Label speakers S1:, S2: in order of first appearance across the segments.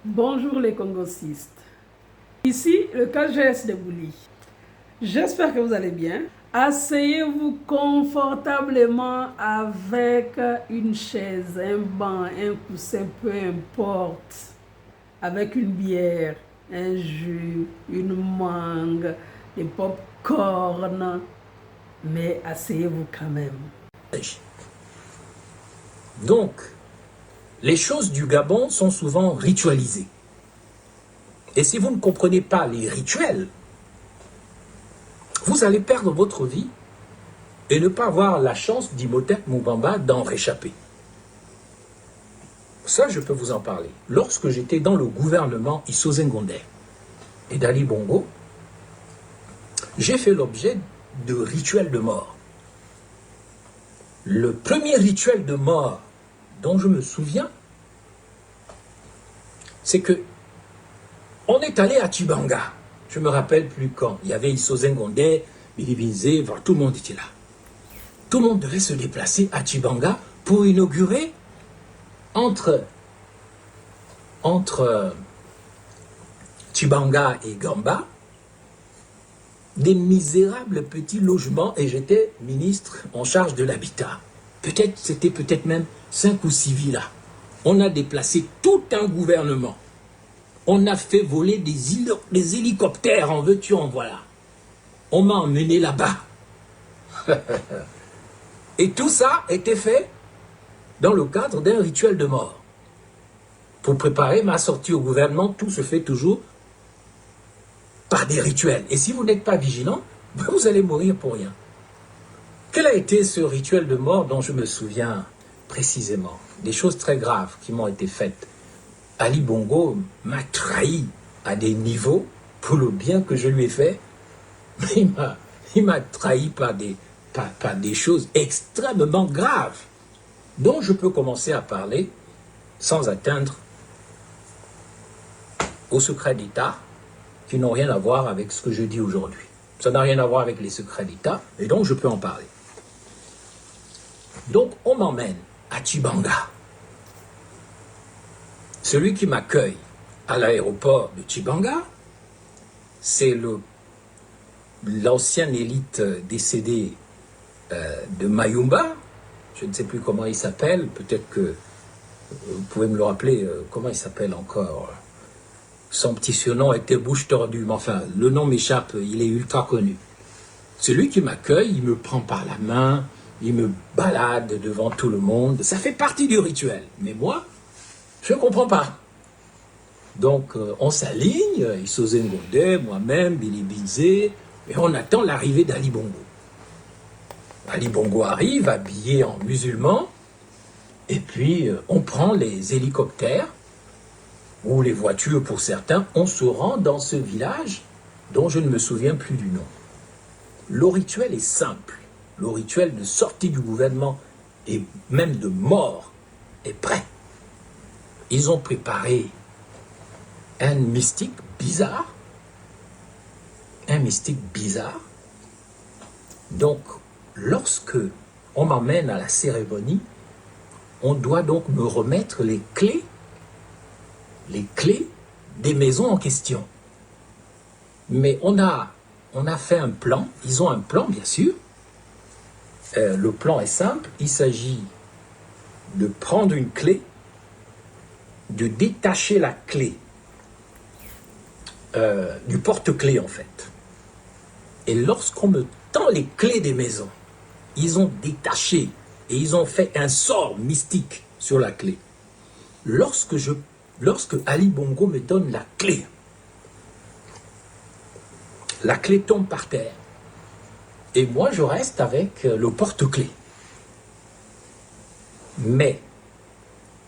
S1: Bonjour les Congosistes. Ici le KGS de Bouli. J'espère que vous allez bien. Asseyez-vous confortablement avec une chaise, un banc, un coussin, peu importe. Avec une bière, un jus, une mangue, des pop-corn. Mais asseyez-vous quand même.
S2: Donc, les choses du Gabon sont souvent ritualisées. Et si vous ne comprenez pas les rituels, vous allez perdre votre vie et ne pas avoir la chance d'Imhotep Moubamba d'en réchapper. Ça, je peux vous en parler. Lorsque j'étais dans le gouvernement Issa Senghor et d'Ali Bongo, j'ai fait l'objet de rituels de mort. Le premier rituel de mort dont je me souviens, c'est que on est allé à Tchibanga. Je me rappelle plus quand. Il y avait Issa Senghor, Billy Binzé, tout le monde était là. Tout le monde devait se déplacer à Tchibanga pour inaugurer entre Tchibanga et Gamba des misérables petits logements, et j'étais ministre en charge de l'habitat. C'était peut-être même 5 ou 6 villas. On a déplacé tout un gouvernement. On a fait voler des hélicoptères, en veux-tu, en voilà. On m'a emmené là-bas. Et tout ça était fait dans le cadre d'un rituel de mort. Pour préparer ma sortie au gouvernement, tout se fait toujours par des rituels. Et si vous n'êtes pas vigilant, vous allez mourir pour rien. Quel a été ce rituel de mort dont je me souviens précisément? Des choses très graves qui m'ont été faites. Ali Bongo m'a trahi à des niveaux pour le bien que je lui ai fait. Il m'a trahi par des choses extrêmement graves dont je peux commencer à parler sans atteindre au secret d'État qui n'ont rien à voir avec ce que je dis aujourd'hui. Ça n'a rien à voir avec les secrets d'État et donc je peux en parler. Donc on m'emmène à Tchibanga. Celui qui m'accueille à l'aéroport de Tchibanga, c'est l'ancienne élite décédée de Mayumba. Je ne sais plus comment il s'appelle, peut-être que vous pouvez me le rappeler, comment il s'appelle encore. Son petit surnom était Bouche Tordue, mais enfin, le nom m'échappe, il est ultra connu. Celui qui m'accueille, il me prend par la main, il me balade devant tout le monde. Ça fait partie du rituel. Mais moi, je ne comprends pas. Donc, on s'aligne, Issa Senghor, moi-même, Billy Binzé, et on attend l'arrivée d'Ali Bongo. Ali Bongo arrive, habillé en musulman, et puis on prend les hélicoptères, ou les voitures pour certains, on se rend dans ce village dont je ne me souviens plus du nom. Le rituel est simple. Le rituel de sortie du gouvernement et même de mort est prêt. Ils ont préparé un mystique bizarre. Un mystique bizarre. Donc, lorsque on m'emmène à la cérémonie, on doit donc me remettre les clés des maisons en question. Mais on a fait un plan, ils ont un plan bien sûr. Le plan est simple, il s'agit de prendre une clé, de détacher la clé du porte-clés en fait. Et lorsqu'on me tend les clés des maisons, ils ont détaché et ils ont fait un sort mystique sur la clé. Lorsque Ali Bongo me donne la clé tombe par terre. Et moi, je reste avec le porte-clés. Mais,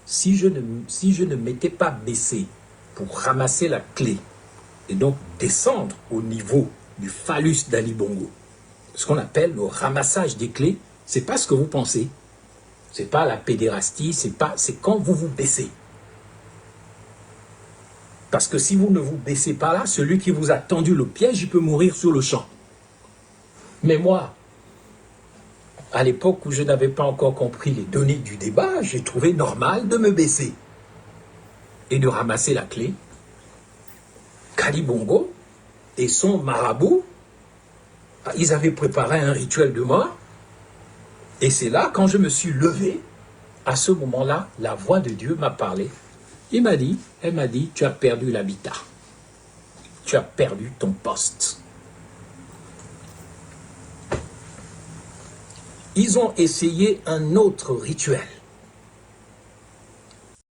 S2: si je ne m'étais pas baissé pour ramasser la clé et donc descendre au niveau du phallus d'Ali Bongo, ce qu'on appelle le ramassage des clés, c'est pas ce que vous pensez. C'est pas la pédérastie, c'est quand vous vous baissez. Parce que si vous ne vous baissez pas là, celui qui vous a tendu le piège, il peut mourir sur le champ. Mais moi, à l'époque où je n'avais pas encore compris les données du débat, j'ai trouvé normal de me baisser. et de ramasser la clé, Kali Bongo et son marabout, ils avaient préparé un rituel de mort. Et c'est là, quand je me suis levé, à ce moment-là, la voix de Dieu m'a parlé. Elle m'a dit, tu as perdu l'habitat. Tu as perdu ton poste. Ils ont essayé un autre rituel.